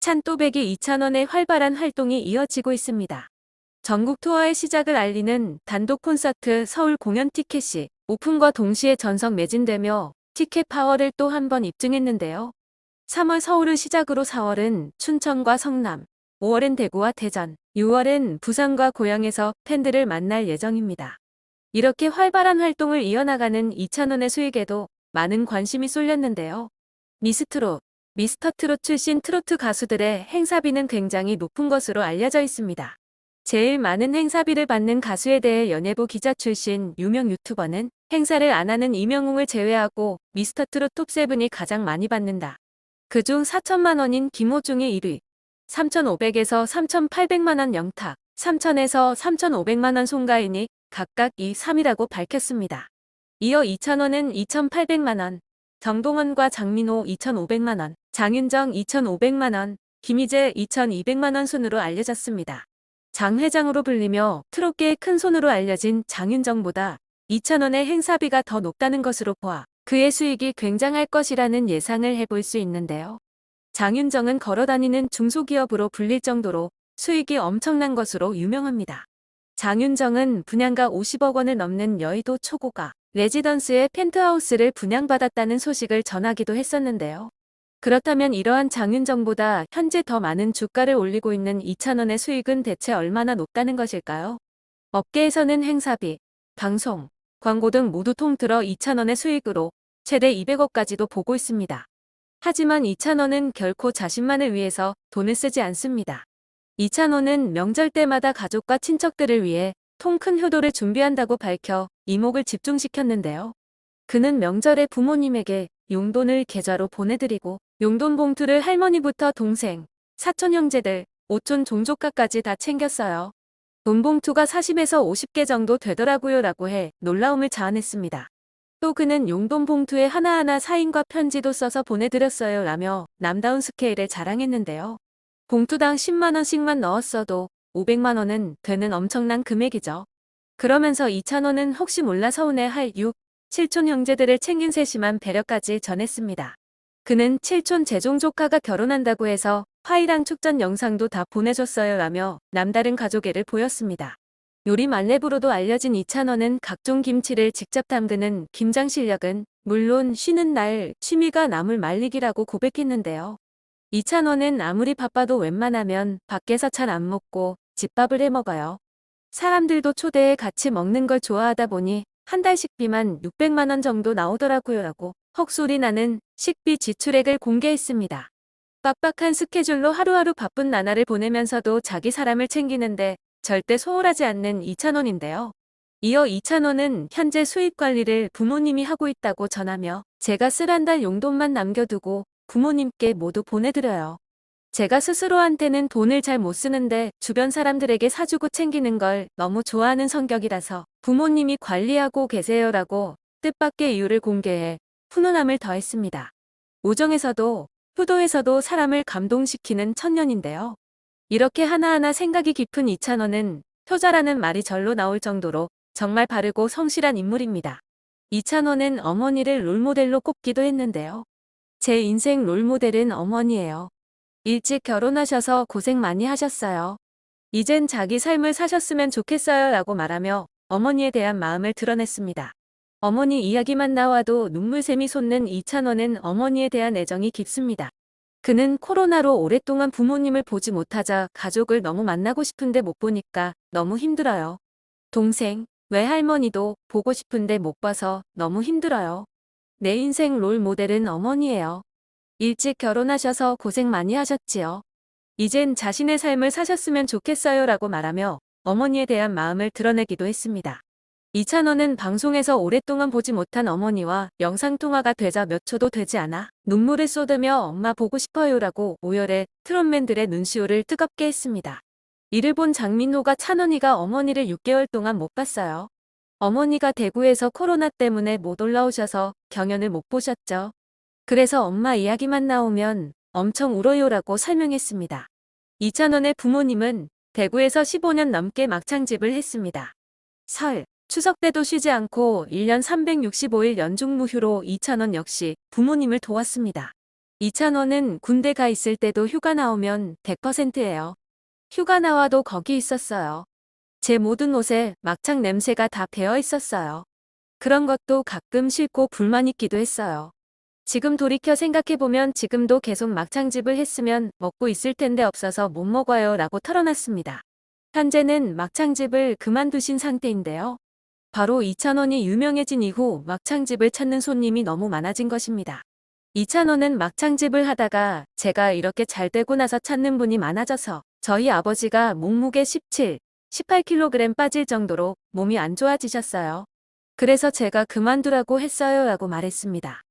찬또배기 2,000원의 활발한 활동이 이어지고 있습니다. 전국 투어의 시작을 알리는 단독 콘서트 서울 공연 티켓이 오픈과 동시에 전석 매진되며 티켓 파워를 또 한 번 입증했는데요. 3월 서울을 시작으로 4월은 춘천과 성남, 5월은 대구와 대전, 6월은 부산과 고향에서 팬들을 만날 예정입니다. 이렇게 활발한 활동을 이어나가는 2,000원의 수익에도 많은 관심이 쏠렸는데요. 미스트롯, 미스터트롯 출신 트로트 가수들의 행사비는 굉장히 높은 것으로 알려져 있습니다. 제일 많은 행사비를 받는 가수에 대해 연예부 기자 출신 유명 유튜버는 행사를 안 하는 이명웅을 제외하고 미스터트롯 톱7이 가장 많이 받는다. 그중 4천만 원인 김호중이 1위, 3,500에서 3,800만 원 영탁, 3,000에서 3,500만 원 송가인이 각각 2, 3위라고 밝혔습니다. 이어 2,000원은 2,800만 원, 정동원과 장민호 2,500만 원, 장윤정 2,500만 원, 김희재 2,200만 원 순으로 알려졌습니다. 장 회장으로 불리며 트롯계의 큰 손으로 알려진 장윤정보다 2,000원의 행사비가 더 높다는 것으로 보아 그의 수익이 굉장할 것이라는 예상을 해볼 수 있는데요. 장윤정은 걸어다니는 중소기업으로 불릴 정도로 수익이 엄청난 것으로 유명합니다. 장윤정은 분양가 50억 원을 넘는 여의도 초고가 레지던스의 펜트하우스를 분양받았다는 소식을 전하기도 했었는데요. 그렇다면 이러한 장윤정보다 현재 더 많은 주가를 올리고 있는 2,000원의 수익은 대체 얼마나 높다는 것일까요? 업계에서는 행사비, 방송, 광고 등 모두 통틀어 2,000원의 수익으로 최대 200억까지도 보고 있습니다. 하지만 2,000원은 결코 자신만을 위해서 돈을 쓰지 않습니다. 2,000원은 명절 때마다 가족과 친척들을 위해 통 큰 효도를 준비한다고 밝혀 이목을 집중시켰는데요. 그는 명절에 부모님에게 용돈을 계좌로 보내드리고 용돈 봉투를 할머니부터 동생, 사촌 형제들, 오촌 종조카까지 다 챙겼어요. 돈 봉투가 40에서 50개 정도 되더라고요 라고 해 놀라움을 자아냈습니다. 또 그는 용돈 봉투에 하나하나 사인과 편지도 써서 보내드렸어요 라며 남다운 스케일을 자랑했는데요. 봉투당 10만 원씩만 넣었어도 500만 원은 되는 엄청난 금액이죠. 그러면서 2,000원은 혹시 몰라 서운해할 6, 7촌 형제들을 챙긴 세심한 배려까지 전했습니다. 그는 7촌 재종 조카가 결혼한다고 해서 화이랑 축전 영상도 다 보내줬어요 라며 남다른 가족애를 보였습니다. 요리 만렙으로도 알려진 2,000원은 각종 김치를 직접 담그는 김장 실력은 물론 쉬는 날 취미가 나물 말리기라고 고백했는데요. 2,000원은 아무리 바빠도 웬만하면 밖에서 잘 안 먹고 집밥을 해 먹어요. 사람들도 초대해 같이 먹는 걸 좋아하다 보니 한 달 식비만 600만 원 정도 나오더라고요 라고 헉소리 나는 식비 지출액을 공개했습니다. 빡빡한 스케줄로 하루하루 바쁜 나날을 보내면서도 자기 사람을 챙기는데 절대 소홀하지 않는 2,000원인데요. 이어 2,000원은 현재 수입 관리를 부모님이 하고 있다고 전하며 제가 쓸 한 달 용돈만 남겨두고 부모님께 모두 보내드려요. 제가 스스로한테는 돈을 잘 못 쓰는데 주변 사람들에게 사주고 챙기는 걸 너무 좋아하는 성격이라서 부모님이 관리하고 계세요라고 뜻밖의 이유를 공개해 훈훈함을 더했습니다. 우정에서도 효도에서도 사람을 감동시키는 천년인데요. 이렇게 하나하나 생각이 깊은 2,000원은 효자라는 말이 절로 나올 정도로 정말 바르고 성실한 인물입니다. 2,000원은 어머니를 롤모델로 꼽기도 했는데요. 제 인생 롤모델은 어머니예요. 일찍 결혼하셔서 고생 많이 하셨어요. 이젠 자기 삶을 사셨으면 좋겠어요 라고 말하며 어머니에 대한 마음을 드러냈습니다. 어머니 이야기만 나와도 눈물샘이 솟는 2,000원은 어머니에 대한 애정이 깊습니다. 그는 코로나로 오랫동안 부모님을 보지 못하자 가족을 너무 만나고 싶은데 못 보니까 너무 힘들어요. 동생, 외할머니도 보고 싶은데 못 봐서 너무 힘들어요. 내 인생 롤 모델은 어머니예요. 일찍 결혼하셔서 고생 많이 하셨지요. 이젠 자신의 삶을 사셨으면 좋겠어요 라고 말하며 어머니에 대한 마음을 드러내기도 했습니다. 2,000원은 방송에서 오랫동안 보지 못한 어머니와 영상통화가 되자 몇 초도 되지 않아 눈물을 쏟으며 엄마 보고 싶어요 라고 오열해 트롯맨들의 눈시울을 뜨겁게 했습니다. 이를 본 장민호가 찬원이가 어머니를 6개월 동안 못 봤어요. 어머니가 대구에서 코로나 때문에 못 올라오셔서 경연을 못 보셨죠. 그래서 엄마 이야기만 나오면 엄청 울어요라고 설명했습니다. 2,000원의 부모님은 대구에서 15년 넘게 막창집을 했습니다. 설, 추석 때도 쉬지 않고 1년 365일 연중 무휴로 2,000원 역시 부모님을 도왔습니다. 이찬원은 군대 가 있을 때도 휴가 나오면 100%예요. 휴가 나와도 거기 있었어요. 제 모든 옷에 막창 냄새가 다 배어 있었어요. 그런 것도 가끔 싫고 불만 있기도 했어요. 지금 돌이켜 생각해보면 지금도 계속 막창집을 했으면 먹고 있을 텐데 없어서 못 먹어요 라고 털어놨습니다. 현재는 막창집을 그만두신 상태인데요. 바로 이찬원이 유명해진 이후 막창집을 찾는 손님이 너무 많아진 것입니다. 이찬원은 막창집을 하다가 제가 이렇게 잘 되고 나서 찾는 분이 많아져서 저희 아버지가 몸무게 17, 18kg 빠질 정도로 몸이 안 좋아지셨어요. 그래서 제가 그만두라고 했어요 라고 말했습니다.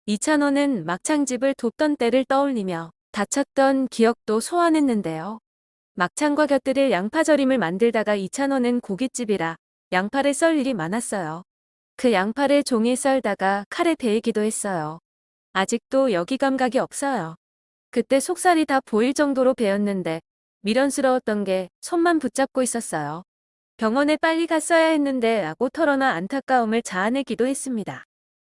이찬원은 막창집을 돕던 때를 떠올리며 다쳤던 기억도 소환했는데요. 막창과 곁들일 양파절임을 만들다가 이찬원은 고깃집이라 양파를 썰 일이 많았어요. 그 양파를 종일 썰다가 칼에 데이기도 했어요. 아직도 여기 감각이 없어요. 그때 속살이 다 보일 정도로 베었는데 미련스러웠던 게 손만 붙잡고 있었어요. 병원에 빨리 갔어야 했는데 라고 털어놔 안타까움을 자아내기도 했습니다.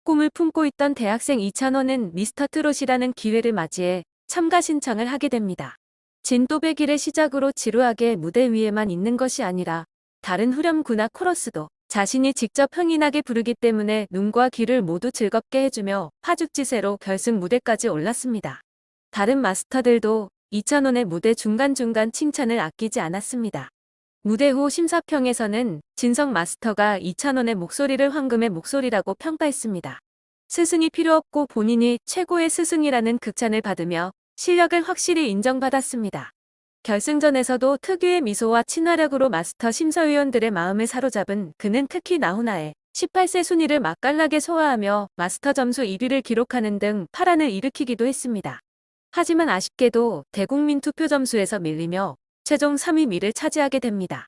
꿈을 품고 있던 대학생 이찬원은 미스터 트롯이라는 기회를 맞이해 참가 신청을 하게 됩니다. 진또배기를 시작으로 지루하게 무대 위에만 있는 것이 아니라 다른 후렴구나 코러스도 자신이 직접 흥인하게 부르기 때문에 눈과 귀를 모두 즐겁게 해주며 파죽지세로 결승 무대까지 올랐습니다. 다른 마스터들도 이찬원의 무대 중간중간 칭찬을 아끼지 않았습니다. 무대 후 심사평에서는 진성 마스터가 이찬원의 목소리를 황금의 목소리라고 평가했습니다. 스승이 필요 없고 본인이 최고의 스승이라는 극찬을 받으며 실력을 확실히 인정받았습니다. 결승전에서도 특유의 미소와 친화력으로 마스터 심사위원들의 마음을 사로잡은 그는 특히 나훈아의 18세 순위를 맛깔나게 소화하며 마스터 점수 1위를 기록하는 등 파란을 일으키기도 했습니다. 하지만 아쉽게도 대국민 투표 점수에서 밀리며 최종 3위를 차지하게 됩니다.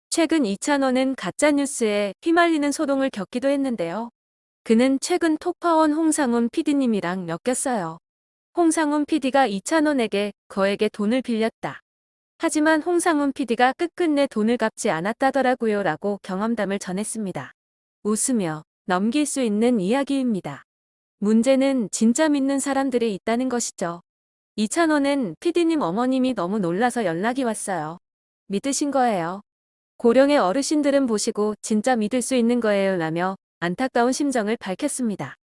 최근 이찬원은 가짜뉴스에 휘말리는 소동을 겪기도 했는데요. 그는 최근 톡파원 홍상훈 PD님이랑 엮였어요. 홍상훈 PD가 이찬원에게 거액의 돈을 빌렸다. 하지만 홍상훈 PD가 끝끝내 돈을 갚지 않았다더라고요 라고 경험담을 전했습니다. 웃으며 넘길 수 있는 이야기입니다. 문제는 진짜 믿는 사람들이 있다는 것이죠. 이찬원은 PD님 어머님이 너무 놀라서 연락이 왔어요. 믿으신 거예요. 고령의 어르신들은 보시고 진짜 믿을 수 있는 거예요 라며 안타까운 심정을 밝혔습니다.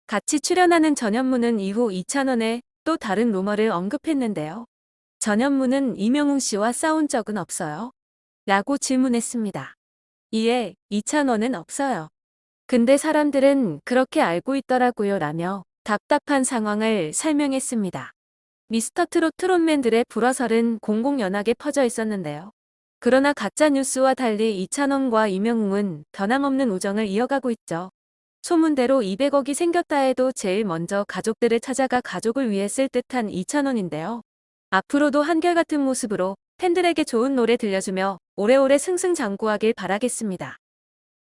같이 출연하는 전현무는 이후 이찬원의 또 다른 루머를 언급했는데요. 전현무는 이명웅 씨와 싸운 적은 없어요? 라고 질문했습니다. 이에 이찬원은 없어요. 근데 사람들은 그렇게 알고 있더라고요 라며 답답한 상황을 설명했습니다. 미스터 트롯 트롯맨들의 불화설은 공공연하게 퍼져 있었는데요. 그러나 가짜뉴스와 달리 이찬원과 이명웅은 변함없는 우정을 이어가고 있죠. 소문대로 200억이 생겼다 해도 제일 먼저 가족들을 찾아가 가족을 위해 쓸 듯한 이찬원인데요. 앞으로도 한결같은 모습으로 팬들에게 좋은 노래 들려주며 오래오래 승승장구하길 바라겠습니다.